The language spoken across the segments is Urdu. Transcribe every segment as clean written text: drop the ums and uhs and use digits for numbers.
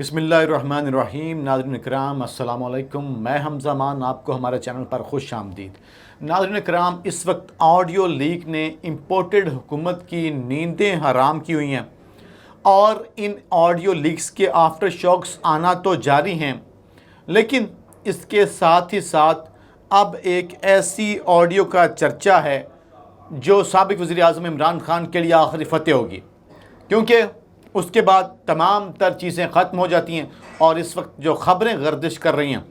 بسم اللہ الرحمن الرحیم۔ ناظرین کرام السلام علیکم، میں حمزہ مان آپ کو ہمارے چینل پر خوش آمدید۔ ناظرین کرام، اس وقت آڈیو لیک نے امپورٹڈ حکومت کی نیندیں حرام کی ہوئی ہیں اور ان آڈیو لیکس کے آفٹر شاکس آنا تو جاری ہیں، لیکن اس کے ساتھ ہی ساتھ اب ایک ایسی آڈیو کا چرچا ہے جو سابق وزیر اعظم عمران خان کے لیے آخری فتح ہوگی، کیونکہ اس کے بعد تمام تر چیزیں ختم ہو جاتی ہیں اور اس وقت جو خبریں گردش کر رہی ہیں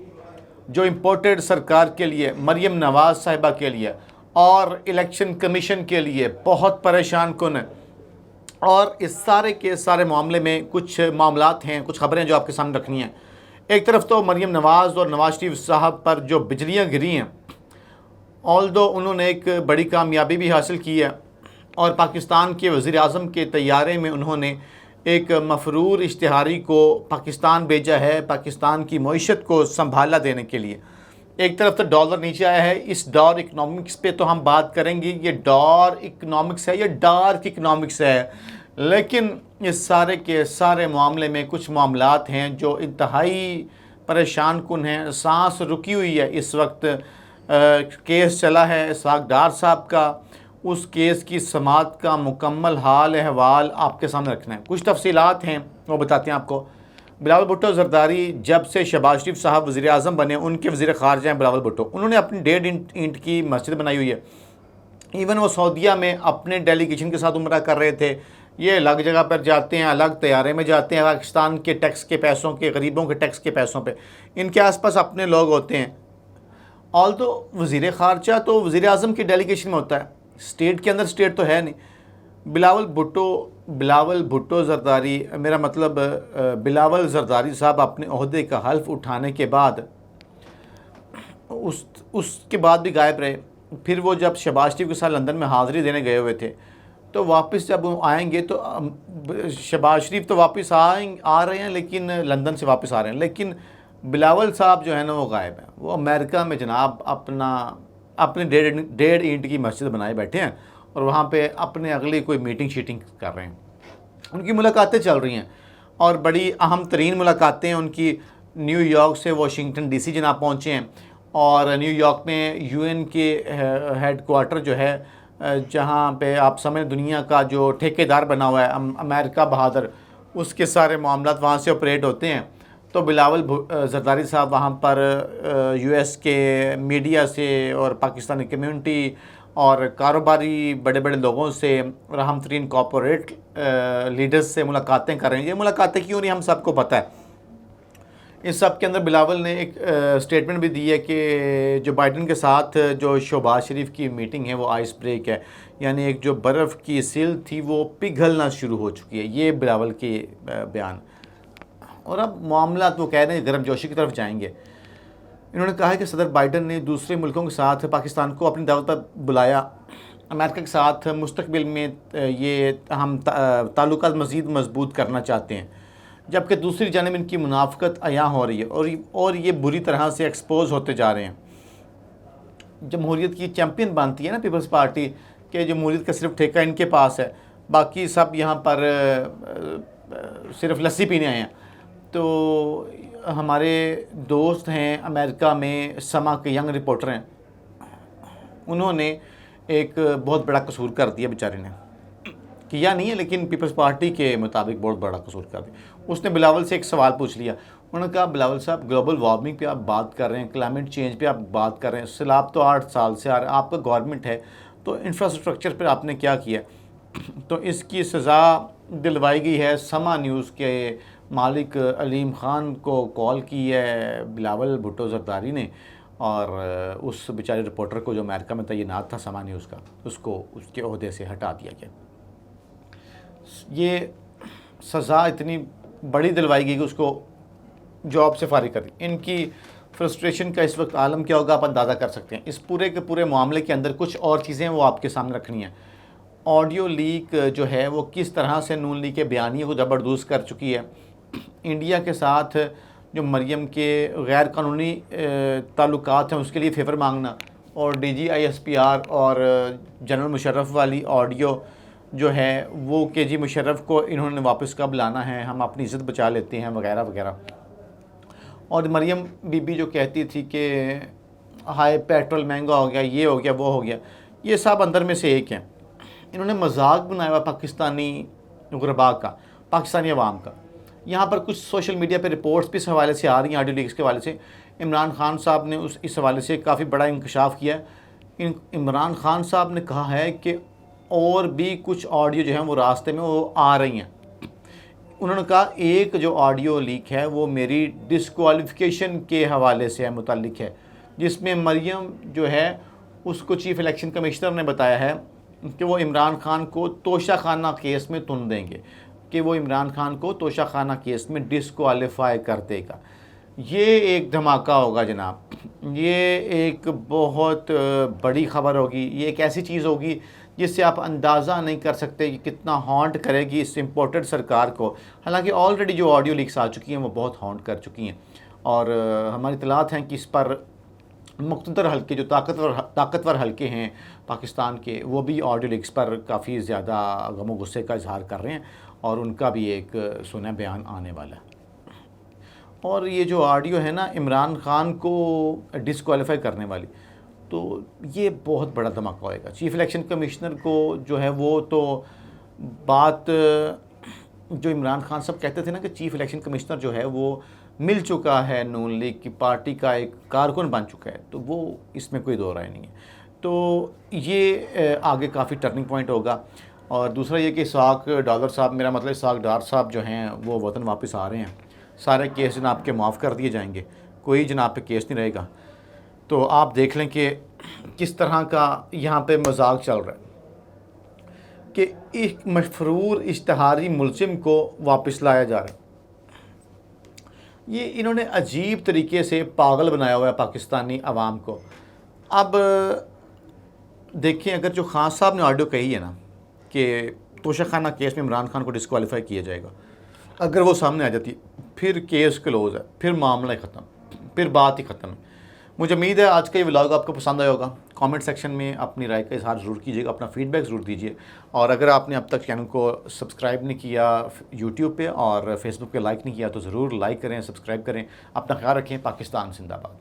جو امپورٹڈ سرکار کے لیے، مریم نواز صاحبہ کے لیے اور الیکشن کمیشن کے لیے بہت پریشان کن ہے، اور اس سارے کے سارے معاملے میں کچھ معاملات ہیں، کچھ خبریں جو آپ کے سامنے رکھنی ہیں۔ ایک طرف تو مریم نواز اور نواز شریف صاحب پر جو بجلیاں گری ہیں، آلدو انہوں نے ایک بڑی کامیابی بھی حاصل کی ہے اور پاکستان کے وزیر اعظم کے طیارے میں انہوں نے ایک مفرور اشتہاری کو پاکستان بھیجا ہے، پاکستان کی معیشت کو سنبھالا دینے کے لیے۔ ایک طرف تو ڈالر نیچے آیا ہے، اس ڈار اکنامکس پہ تو ہم بات کریں گے، یہ ڈار اکنامکس ہے یا ڈارک اکنامکس ہے، لیکن اس سارے کے سارے معاملے میں کچھ معاملات ہیں جو انتہائی پریشان کن ہیں۔ سانس رکی ہوئی ہے اس وقت، کیس چلا ہے اسحاق ڈار صاحب کا، اس کیس کی سماعت کا مکمل حال احوال آپ کے سامنے رکھنا ہے۔ کچھ تفصیلات ہیں وہ بتاتے ہیں آپ کو۔ بلاول بھٹو زرداری جب سے شہباز شریف صاحب وزیر اعظم بنے، ان کے وزیر خارجہ ہیں بلاول بھٹو، انہوں نے اپنی 1.5 اینٹ کی مسجد بنائی ہوئی ہے۔ ایون وہ سعودیہ میں اپنے ڈیلیگیشن کے ساتھ عمرہ کر رہے تھے، یہ الگ جگہ پر جاتے ہیں، الگ طیارے میں جاتے ہیں، پاکستان کے ٹیکس کے پیسوں کے، غریبوں کے ٹیکس کے پیسوں پہ، ان کے آس پاس اپنے لوگ ہوتے ہیں۔ آلدو وزیر خارجہ تو وزیر اعظم کی ڈیلیگیشن میں ہوتا ہے، اسٹیٹ کے اندر اسٹیٹ تو ہے نہیں۔ بلاول بھٹو زرداری، میرا مطلب بلاول زرداری صاحب اپنے عہدے کا حلف اٹھانے کے بعد اس کے بعد بھی غائب رہے۔ پھر وہ جب شہباز شریف کے ساتھ لندن میں حاضری دینے گئے ہوئے تھے، تو واپس جب وہ آئیں گے تو شہباز شریف تو واپس آ رہے ہیں، لیکن لندن سے واپس آ رہے ہیں، لیکن بلاول صاحب جو ہے نا وہ غائب ہیں۔ وہ امریکہ میں جناب اپنے 1.5 اینٹ کی مسجد بنائے بیٹھے ہیں اور وہاں پہ اپنے اگلی کوئی میٹنگ شیٹنگ کر رہے ہیں۔ ان کی ملاقاتیں چل رہی ہیں اور بڑی اہم ترین ملاقاتیں ان کی نیو یارک سے واشنگٹن ڈی سی جناب پہنچے ہیں، اور نیو یارک میں UN کے ہیڈ کوارٹر جو ہے، جہاں پہ آپ سمجھ دنیا کا جو ٹھیکیدار بنا ہوا ہے امریکہ بہادر، اس کے سارے معاملات وہاں سے آپریٹ ہوتے ہیں۔ تو بلاول زرداری صاحب وہاں پر US کے میڈیا سے اور پاکستانی کمیونٹی اور کاروباری بڑے بڑے لوگوں سے اور اہم ترین کارپوریٹ لیڈرز سے ملاقاتیں کر رہے ہیں۔ یہ ملاقاتیں کیوں نہیں ہم سب کو پتہ ہے۔ اس سب کے اندر بلاول نے ایک سٹیٹمنٹ بھی دی ہے کہ جو بائیڈن کے ساتھ جو شہباز شریف کی میٹنگ ہے وہ آئس بریک ہے، یعنی ایک جو برف کی سیل تھی وہ پگھلنا شروع ہو چکی ہے۔ یہ بلاول کے بیان، اور اب معاملات وہ کہہ رہے ہیں گرم جوشی کی طرف جائیں گے۔ انہوں نے کہا ہے کہ صدر بائیڈن نے دوسرے ملکوں کے ساتھ پاکستان کو اپنی دعوت پر بلایا، امریکہ کے ساتھ مستقبل میں یہ ہم تعلقات مزید مضبوط کرنا چاہتے ہیں، جبکہ دوسری جانب ان کی منافقت عیاں ہو رہی ہے اور یہ بری طرح سے ایکسپوز ہوتے جا رہے ہیں۔ جمہوریت کی چیمپئن بنتی ہے نا پیپلز پارٹی، کہ جمہوریت کا صرف ٹھیکہ ان کے پاس ہے، باقی سب یہاں پر صرف لسی پینے آئے ہیں۔ تو ہمارے دوست ہیں امریکہ میں، سما کے ینگ رپورٹر ہیں، انہوں نے ایک بہت بڑا قصور کر دیا، بیچارے نے کیا نہیں ہے لیکن پیپلز پارٹی کے مطابق بہت بڑا قصور کر دیا۔ اس نے بلاول سے ایک سوال پوچھ لیا، انہوں نے کہا بلاول صاحب گلوبل وارمنگ پہ آپ بات کر رہے ہیں، کلائمیٹ چینج پہ آپ بات کر رہے ہیں، سیلاب تو 8 سال سے آ رہے ہیں، آپ کا گورنمنٹ ہے تو انفراسٹرکچر پہ آپ نے کیا کیا؟ تو اس کی سزا دلوائی گئی ہے۔ سما نیوز کے مالک علیم خان کو کال کی ہے بلاول بھٹو زرداری نے، اور اس بیچارے رپورٹر کو جو امریکہ میں تعینات تھا سما نیوز کا، اس کو اس کے عہدے سے ہٹا دیا گیا۔ یہ سزا اتنی بڑی دلوائی گئی کہ اس کو جاب سے فارغ کر دی۔ ان کی فرسٹریشن کا اس وقت عالم کیا ہوگا آپ اندازہ کر سکتے ہیں۔ اس پورے کے پورے معاملے کے اندر کچھ اور چیزیں وہ آپ کے سامنے رکھنی ہیں۔ آڈیو لیک جو ہے وہ کس طرح سے نون لیگ کے بیانیے کو زبردوز کر چکی ہے۔ انڈیا کے ساتھ جو مریم کے غیر قانونی تعلقات ہیں اس کے لیے فیور مانگنا، اور DGISPR اور جنرل مشرف والی آڈیو جو ہے وہ کہ جی مشرف کو انہوں نے واپس کب لانا ہے، ہم اپنی عزت بچا لیتے ہیں وغیرہ وغیرہ. اور مریم بی بی جو کہتی تھی کہ ہائے پیٹرول مہنگا ہو گیا، یہ ہو گیا وہ ہو گیا، یہ سب اندر میں سے ایک ہیں. انہوں نے مذاق بنایا ہوا پاکستانی غربا کا، پاکستانی عوام کا. یہاں پر کچھ سوشل میڈیا پہ رپورٹس بھی اس حوالے سے آ رہی ہیں، آڈیو لیکس کے حوالے سے. عمران خان صاحب نے اس حوالے سے کافی بڑا انکشاف کیا ہے. عمران خان صاحب نے کہا ہے کہ اور بھی کچھ آڈیو جو ہیں وہ راستے میں وہ آ رہی ہیں. انہوں نے کہا ایک جو آڈیو لیک ہے وہ میری ڈسکوالیفیکیشن کے حوالے سے متعلق ہے، جس میں مریم جو ہے اس کو چیف الیکشن کمشنر نے بتایا ہے کہ وہ عمران خان کو توشہ خانہ کیس میں تن دیں گے، کہ وہ عمران خان کو توشہ خانہ کیس میں ڈسکوالیفائی کر دے گا. یہ ایک دھماکہ ہوگا جناب، یہ ایک بہت بڑی خبر ہوگی. یہ ایک ایسی چیز ہوگی جس سے آپ اندازہ نہیں کر سکتے کہ کتنا ہانٹ کرے گی اس امپورٹڈ سرکار کو. حالانکہ آلریڈی جو آڈیو لیکس آ چکی ہیں وہ بہت ہانٹ کر چکی ہیں، اور ہماری اطلاعات ہیں کہ اس پر مقتدر حلقے جو طاقتور حلقے ہیں پاکستان کے، وہ بھی آڈیو لیکس پر کافی زیادہ غم و غصے کا اظہار کر رہے ہیں، اور ان کا بھی ایک سنا بیان آنے والا ہے. اور یہ جو آڈیو ہے نا عمران خان کو ڈسکوالیفائی کرنے والی، تو یہ بہت بڑا دھماکہ ہوئے گا. چیف الیکشن کمشنر کو جو ہے وہ تو بات جو عمران خان صاحب کہتے تھے نا کہ چیف الیکشن کمشنر جو ہے وہ مل چکا ہے نون لیگ کی پارٹی کا ایک کارکن بن چکا ہے، تو وہ اس میں کوئی دو رائے نہیں ہے. تو یہ آگے کافی ٹرننگ پوائنٹ ہوگا. اور دوسرا یہ کہ اسحاق ڈالر صاحب، میرا مطلب اسحاق ڈار صاحب جو ہیں وہ وطن واپس آ رہے ہیں. سارے کیس جناب کے معاف کر دیے جائیں گے، کوئی جناب پہ کیس نہیں رہے گا. تو آپ دیکھ لیں کہ کس طرح کا یہاں پہ مذاق چل رہا ہے کہ ایک مفرور اشتہاری ملزم کو واپس لایا جا رہا ہے. یہ انہوں نے عجیب طریقے سے پاگل بنایا ہوا ہے پاکستانی عوام کو. اب دیکھیں، اگر جو خان صاحب نے آڈیو کہی ہے نا کہ توشہ خانہ کیس میں عمران خان کو ڈسکوالیفائی کیا جائے گا، اگر وہ سامنے آ جاتی پھر کیس کلوز ہے، پھر معاملہ ختم، پھر بات ہی ختم ہے. مجھے امید ہے آج کا یہ ولاگ آپ کو پسند آیا ہوگا. کامنٹ سیکشن میں اپنی رائے کا اظہار ضرور کیجیے گا، اپنا فیڈ بیک ضرور دیجیے. اور اگر آپ نے اب تک چینل کو سبسکرائب نہیں کیا یوٹیوب پہ اور فیس بک پہ لائک نہیں کیا تو ضرور لائک کریں، سبسکرائب کریں. اپنا خیال رکھیں. پاکستان زندہ باد.